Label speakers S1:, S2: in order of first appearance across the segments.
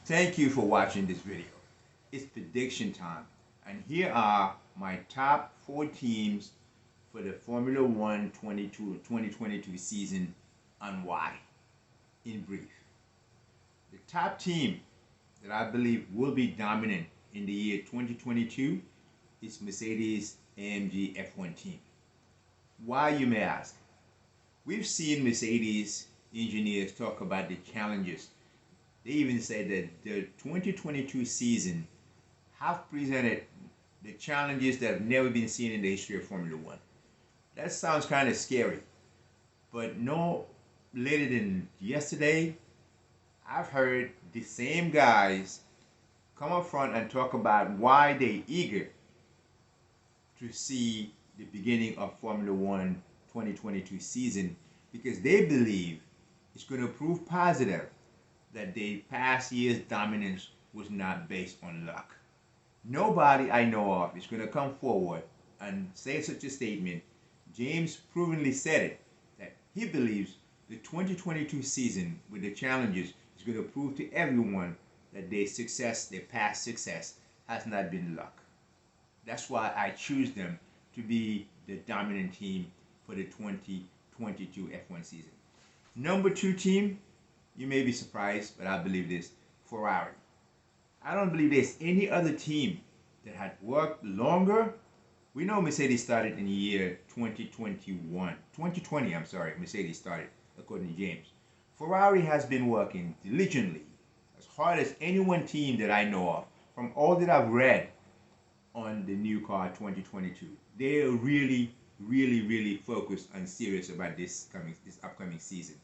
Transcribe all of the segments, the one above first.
S1: Thank you for watching this video. It's prediction time, and here are my top 4 teams for the Formula One 2022 season and why, in brief. The top team that I believe will be dominant in the year 2022 is Mercedes-AMG F1 team. Why, you may ask? We've seen Mercedes engineers talk about the challenges. They even said that the 2022 season have presented the challenges that have never been seen in the history of Formula One. That sounds kind of scary, but no later than yesterday, I've heard the same guys come up front and talk about why they're eager to see the beginning of Formula One 2022 season, because they believe it's going to prove positive that the past year's dominance was not based on luck. Nobody I know of is going to come forward and say such a statement. James provenly said it, that he believes the 2022 season with the challenges is going to prove to everyone that their past success, has not been luck. That's why I choose them to be the dominant team for the 2022 F1 season. Number 2 team, you may be surprised, but I believe this, Ferrari. I don't believe there's any other team that had worked longer. We know Mercedes started in the year 2020, Mercedes started, according to James. Ferrari has been working diligently, as hard as any one team that I know of, from all that I've read on the new car 2022. They're really focused and serious about this upcoming season.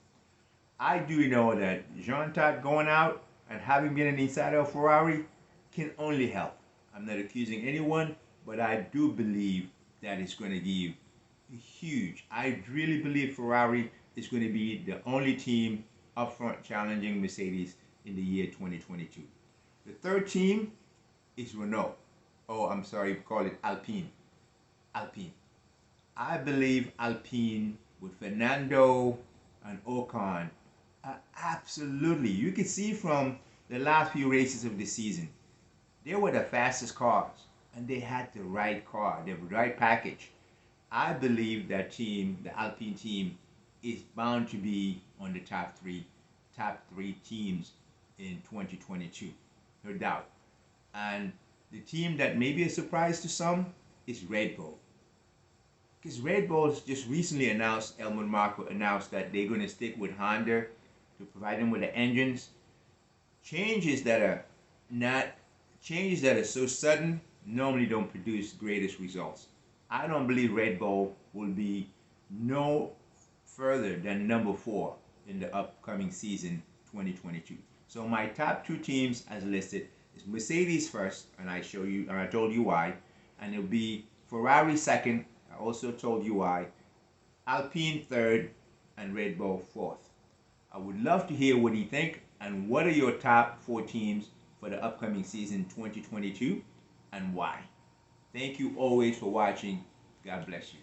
S1: I do know that Jean Todt going out and having been an insider of Ferrari can only help. I'm not accusing anyone, but I do believe that it's going to give huge. I really believe Ferrari is going to be the only team up front challenging Mercedes in the year 2022. The third team is Renault. Call it Alpine. Alpine. I believe Alpine with Fernando and Ocon absolutely. You can see from the last few races of the season, they were the fastest cars, and they had the right car, the right package. I believe that team, the Alpine team, is bound to be on the top three teams in 2022, no doubt. And the team that may be a surprise to some is Red Bull. Because Red Bull just recently announced, Helmut Marko announced that they're going to stick with Honda to provide them with the engines. Changes that are so sudden normally don't produce greatest results. I don't believe Red Bull will be no further than number 4 in the upcoming season 2022. So my top 2 teams as listed is Mercedes first, and I told you why, and it'll be Ferrari second. I also told you why. Alpine third, and Red Bull fourth. I would love to hear what you think, and what are your top 4 teams for the upcoming season 2022 and why. Thank you always for watching. God bless you.